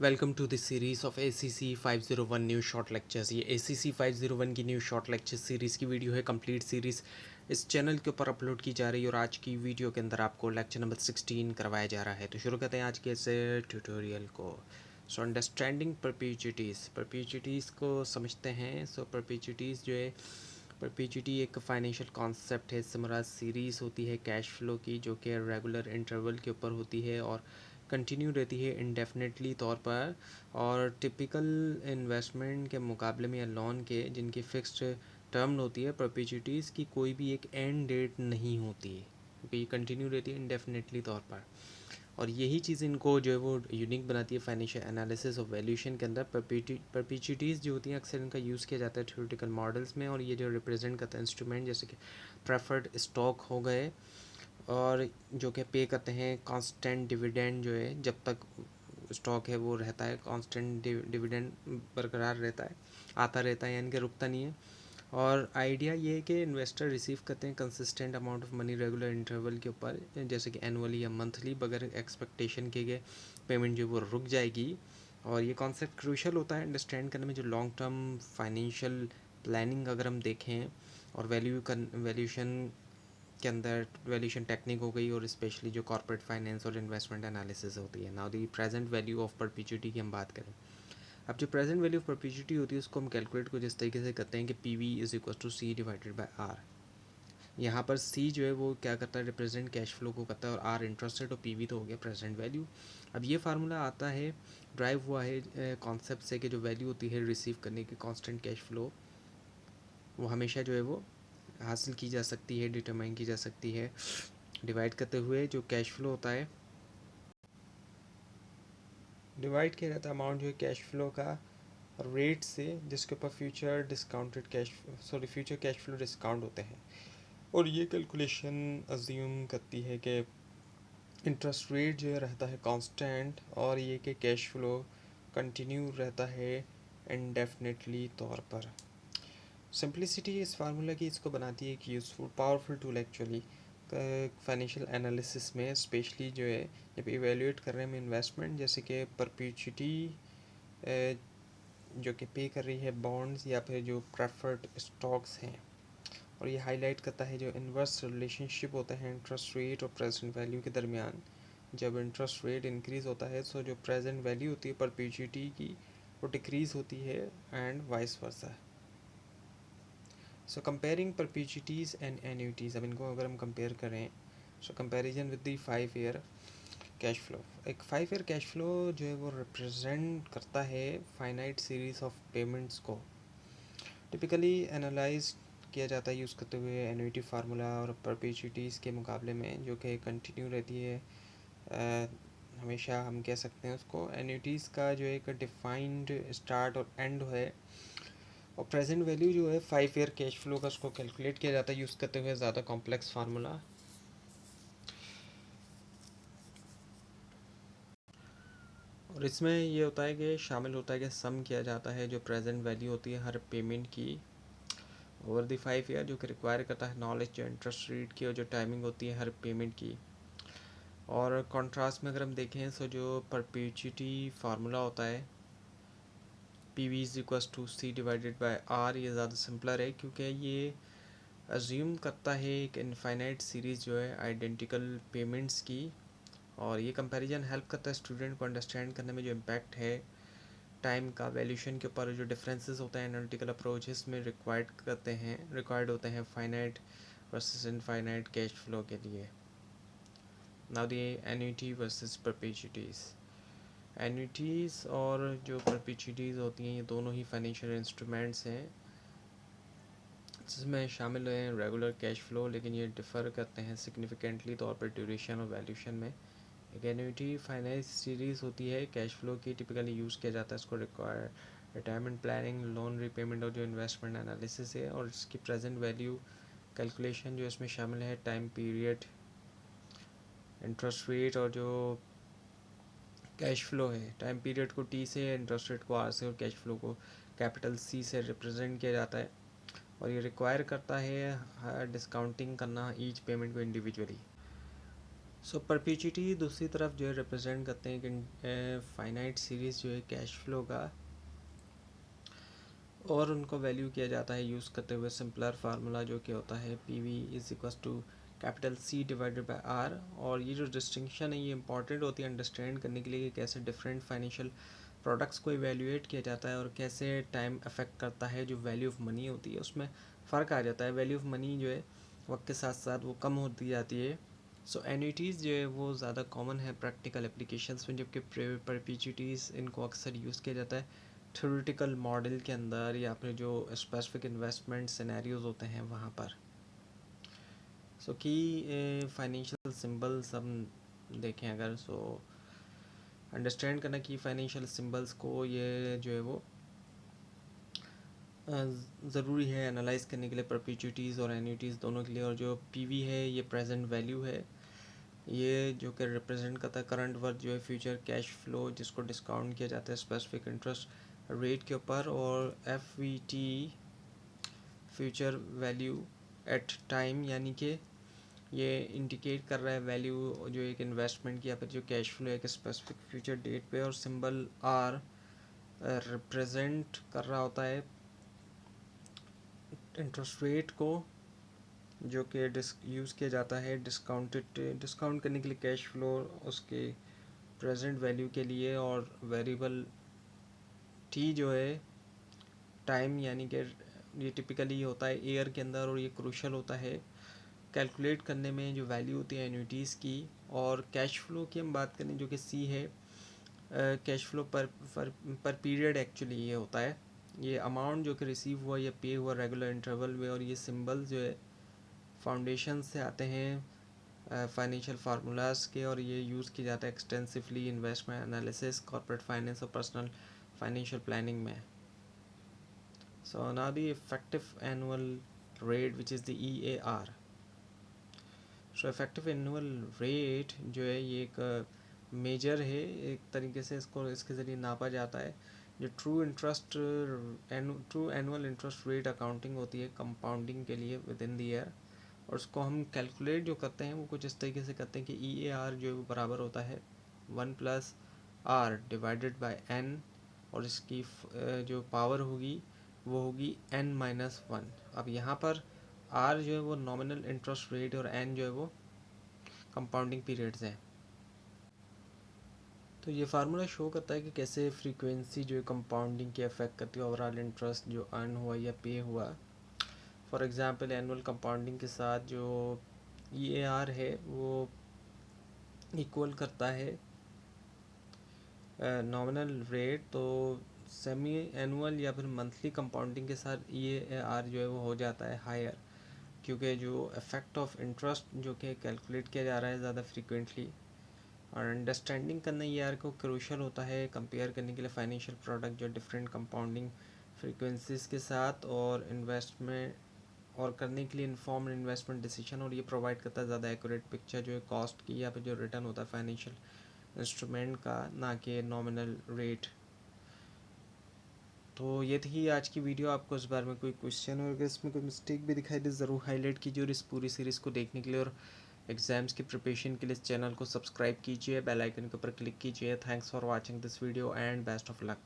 Welcome to this series of ACC 501 new short lectures. ये ACC 501 की new short lecture series की video है। Complete series इस channel के ऊपर अपलोड की जा रही है और आज की वीडियो के अंदर आपको लेक्चर नंबर 16 करवाया जा रहा है। तो शुरू करते हैं आज के इस ट्यूटोरियल को। सो अंडरस्टैंडिंग परपेचुइटीज़ को समझते हैं। सो परपेचुइटीज़ जो है, परपेचुइटी एक फाइनेंशियल कॉन्सेप्ट है। समराज सीरीज़ होती है कैश फ्लो की, जो कि रेगुलर इंटरवल के ऊपर होती है और कंटिन्यू रहती है इंडेफिनेटली तौर पर, और टिपिकल इन्वेस्टमेंट के मुकाबले में या लोन के जिनकी फिक्स्ड टर्म होती है, परपेचुइटीज़ की कोई भी एक एंड डेट नहीं होती है क्योंकि ये कंटिन्यू रहती है इंडेफिनेटली तौर पर। और यही चीज़ इनको जो है वो यूनिक बनाती है फाइनेंशियल एनालिसिस और वैल्यूएशन के अंदर। परपेचुइटीज़ जो होती हैं अक्सर इनका यूज़ किया जाता है थ्योरेटिकल मॉडल्स में, और ये जो रिप्रेजेंट करता है इंस्ट्रूमेंट जैसे कि प्रेफर्ड स्टॉक हो गए, और जो कि पे करते हैं कांस्टेंट डिविडेंड, जो है जब तक स्टॉक है वो रहता है कांस्टेंट डिविडेंड बरकरार रहता है, आता रहता है, यानी कि रुकता नहीं है। और आइडिया ये है कि इन्वेस्टर रिसीव करते हैं consistent amount of money regular interval के ऊपर, जैसे कि एनुअली या मंथली, बगैर एक्सपेक्टेशन के पेमेंट जो वो रुक जाएगी। और ये कॉन्सेप्ट क्रूशल होता है अंडरस्टैंड करने में, जो लॉन्ग टर्म फाइनेंशियल प्लानिंग अगर हम देखें, और वैल्यूशन के अंदर वैल्यूशन टेक्निक हो गई, और स्पेशली जो कॉर्पोरेट फाइनेंस और इन्वेस्टमेंट एनालिसिस होती है। Now the present value of perpetuity की हम बात करें। अब जो प्रेजेंट वैल्यू ऑफ परपेचुइटी होती है उसको हम कैलकुलेट को जिस तरीके से करते हैं कि PV is equal to C divided by R. यहाँ पर C जो है वो क्या करता है, रिप्रेजेंट कैश फ्लो को करता है, और R इंटरेस्ट रेट, और PV तो हो गया प्रेजेंट वैल्यू। अब ये फार्मूला आता है, ड्राइव हुआ है कॉन्सेप्ट से कि जो वैल्यू होती है रिसीव करने की कांस्टेंट कैश फ्लो, वो हमेशा जो है वो हासिल की जा सकती है, डिटरमाइन की जा सकती है डिवाइड करते हुए जो कैश फ्लो होता है, डिवाइड किया जाता है अमाउंट जो है कैश फ्लो का रेट से, जिसके ऊपर फ्यूचर कैश फ्लो डिस्काउंट होते हैं। और ये कैलकुलेशन अज्यूम करती है कि इंटरेस्ट रेट जो है रहता है कांस्टेंट, और ये कि कैश फ्लो कंटिन्यू रहता है इंडेफिनेटली तौर पर। सिंप्लिसिटी इस फार्मूला की इसको बनाती है एक useful powerful tool actually financial analysis में, स्पेशली जो है जब इवेल्युएट कर रहे हैं हम इन्वेस्टमेंट, जैसे कि परपेचुइटी जो कि पे कर रही है बॉन्ड्स या फिर जो प्रेफर्ड स्टॉक्स हैं। और ये हाईलाइट करता है जो इन्वर्स रिलेशनशिप होता है इंटरेस्ट रेट और प्रेजेंट वैल्यू के दरमियान। जब इंटरेस्ट रेट इंक्रीज़ होता है तो जो प्रेजेंट वैल्यू होती है परपेचुइटी की, वो डिक्रीज़ होती है, and vice versa. So comparing perpetuities and annuities, अब इनको अगर हम कंपेयर करें, so comparison with the 5 year cash flow. एक 5 ईयर कैश फ्लो जो है वो रिप्रेजेंट करता है फाइनाइट सीरीज ऑफ पेमेंट्स को। टिपिकली एनालाइज किया जाता है यूज़ करते हुए एन्यूटी फार्मूला और परपेचुइटीज़ के मुकाबले में, जो कि कंटिन्यू रहती है। हमेशा हम कह सकते हैं उसको, एन्यूटीज़ का जो एक डिफाइंड स्टार्ट और एंड है, और प्रेजेंट वैल्यू जो है 5 ईयर कैश फ्लो का उसको कैलकुलेट किया जाता है यूज़ करते हुए ज़्यादा कॉम्प्लेक्स फार्मूला। और इसमें ये होता है कि शामिल होता है कि सम किया जाता है जो प्रेजेंट वैल्यू होती है हर पेमेंट की ओवर द 5 ईयर, जो कि रिक्वायर करता है नॉलेज जो इंटरेस्ट रेट की और जो टाइमिंग होती है हर पेमेंट की। और कॉन्ट्रास्ट में अगर हम देखें तो जो परपेचुइटी फार्मूला होता है PV is equals to C divided by R, ये ज़्यादा सिंपलर है क्योंकि ये अज्यूम करता है एक इनफाइनाइट सीरीज़ जो है आइडेंटिकल पेमेंट्स की। और ये कंपैरिजन हेल्प करता है स्टूडेंट को अंडरस्टैंड करने में जो इम्पैक्ट है टाइम का वैल्यूशन के ऊपर, जो डिफरेंसेस होते हैं एनालिटिकल अप्रोचेस में रिक्वायर्ड होते हैं finite versus infinite cash flow के लिए। Now the annuity versus perpetuities. Annuities और जो परपेचुइटीज़ होती हैं, ये दोनों ही फाइनेंशियल इंस्ट्रूमेंट्स हैं जिसमें शामिल हैं रेगुलर कैश फ्लो, लेकिन ये डिफ़र करते हैं सिग्निफिकेंटली तौर पर ड्यूरेशन और वैल्यूशन में। एक एन्युटी फाइनेंस सीरीज़ होती है कैश फ्लो की, टिपिकली यूज़ किया जाता है इसको रिटायरमेंट प्लानिंग, लोन रीपेमेंट और जो इन्वेस्टमेंट एनालिसिस है। और इसकी प्रेजेंट वैल्यू कैलकुलेशन जो इसमें शामिल है टाइम पीरियड, इंटरेस्ट रेट और जो कैश फ्लो है। टाइम पीरियड को T से, इंटरेस्ट रेट को R से, और कैश फ्लो को कैपिटल C से रिप्रेजेंट किया जाता है। और ये रिक्वायर करता है डिस्काउंटिंग करना ईच पेमेंट को इंडिविजुअली। सो परपेचुइटी दूसरी तरफ जो है रिप्रेजेंट करते हैं कि फाइनाइट सीरीज़ जो है कैश फ्लो का, और उनको वैल्यू किया जाता है यूज़ करते हुए सिंपलर फार्मूला जो कि होता है P V is equal to capital C divided by R. और ये जो डिस्टिंक्शन है ये इंपॉर्टेंट होती है अंडरस्टैंड करने के लिए कि कैसे डिफरेंट फाइनेंशियल प्रोडक्ट्स को इवेल्यूएट किया जाता है और कैसे टाइम अफेक्ट करता है। जो वैल्यू ऑफ मनी होती है उसमें फ़र्क आ जाता है। वैल्यू ऑफ मनी जो है वक्त के साथ साथ वो कम होती जाती है। सो एन्युटीज़ जो है वो ज़्यादा कॉमन है प्रैक्टिकल एप्लीकेशंस में, जबकि परपेचुइटीज़ इनको अक्सर यूज़ किया जाता है थ्योरेटिकल मॉडल के अंदर या फिर जो स्पेसिफिक इन्वेस्टमेंट सिनेरियोज होते हैं वहाँ पर। सो की फाइनेंशियल सिंबल्स हम देखें अगर, सो अंडरस्टैंड करना कि फाइनेंशियल सिंबल्स को ये जो है वो ज़रूरी है एनालाइज करने के लिए परपेचुइटीज़ और एन्युटीज़ दोनों के लिए। और जो पीवी है ये प्रेजेंट वैल्यू है, ये जो कि रिप्रेजेंट करता है करंट वर्थ जो है फ्यूचर कैश फ्लो जिसको डिस्काउंट किया जाता है स्पेसिफिक इंटरेस्ट रेट के ऊपर। और F V T future value at time, यानी कि ये इंडिकेट कर रहा है वैल्यू जो एक इन्वेस्टमेंट की या फिर जो कैश फ्लो एक स्पेसिफिक फ्यूचर डेट पे। और सिंबल आर रिप्रेजेंट कर रहा होता है इंटरेस्ट रेट को जो कि यूज़ किया जाता है डिस्काउंट करने के लिए कैश फ्लो उसके प्रेजेंट वैल्यू के लिए। और वेरिएबल टी जो है टाइम, यानी कि ये टिपिकली होता है ईयर के अंदर और ये क्रूशल होता है कैलकुलेट करने में जो वैल्यू होती है एन्युटीज़ की। और कैश फ्लो की हम बात करें जो कि सी है, कैश फ्लो पर पीरियड एक्चुअली ये होता है ये अमाउंट जो कि रिसीव हुआ या पे हुआ रेगुलर इंटरवल में। और ये सिंबल जो है फाउंडेशन से आते हैं फाइनेंशियल फार्मूलाज के, और ये यूज़ किया जाता है extensively investment analysis corporate finance और पर्सनल फाइनेंशियल प्लानिंग में। So now the effective annual rate which is the EAR। So effective annual rate जो है ये एक मेजर है, एक तरीके से इसको इसके ज़रिए नापा जाता है। जो true annual interest rate accounting होती है कंपाउंडिंग के लिए विद इन द ईयर। और उसको हम कैलकुलेट जो करते हैं वो कुछ इस तरीके से करते हैं कि EAR जो है वो बराबर होता है 1+R डिवाइडेड बाय N, और इसकी जो पावर होगी वो होगी N-1। अब यहाँ पर R जो है वो नॉमिनल इंटरेस्ट रेट और N जो है वो कंपाउंडिंग पीरियड्स हैं। तो ये फार्मूला शो करता है कि कैसे फ्रीक्वेंसी जो है कंपाउंडिंग की अफेक्ट करती है ओवरऑल इंटरेस्ट जो अर्न हुआ या पे हुआ। फॉर एग्जांपल एनुअल कंपाउंडिंग के साथ जो EAR है वो इक्वल करता है नॉमिनल रेट। तो सेमी एनुअल या फिर मंथली कंपाउंडिंग के साथ EAR जो है वो हो जाता है हायर, क्योंकि जो इफेक्ट ऑफ इंटरेस्ट जो कि कैलकुलेट किया जा रहा है ज़्यादा फ्रीक्वेंटली। और अंडरस्टैंडिंग करना EAR को क्रूशल होता है कंपेयर करने के लिए फाइनेंशियल प्रोडक्ट जो डिफरेंट कंपाउंडिंग फ्रीक्वेंसीज के साथ, और इन्वेस्टमेंट और करने के लिए इन्फॉर्म्ड इन्वेस्टमेंट डिसीजन। और ये प्रोवाइड करता है ज़्यादा एक्यूरेट पिक्चर जो है कॉस्ट की या फिर जो रिटर्न होता है फाइनेंशियल इंस्ट्रूमेंट का, ना कि नॉमिनल रेट। तो ये थी आज की वीडियो। आपको इस बारे में कोई क्वेश्चन और अगर इसमें कोई मिस्टेक भी दिखाई दे ज़रूर हाईलाइट कीजिए। और इस पूरी सीरीज़ को देखने के लिए और एग्ज़ाम्स की प्रिपरेशन के लिए इस चैनल को सब्सक्राइब कीजिए, बेल आइकन के ऊपर क्लिक कीजिए। Thanks for watching this video and best of luck.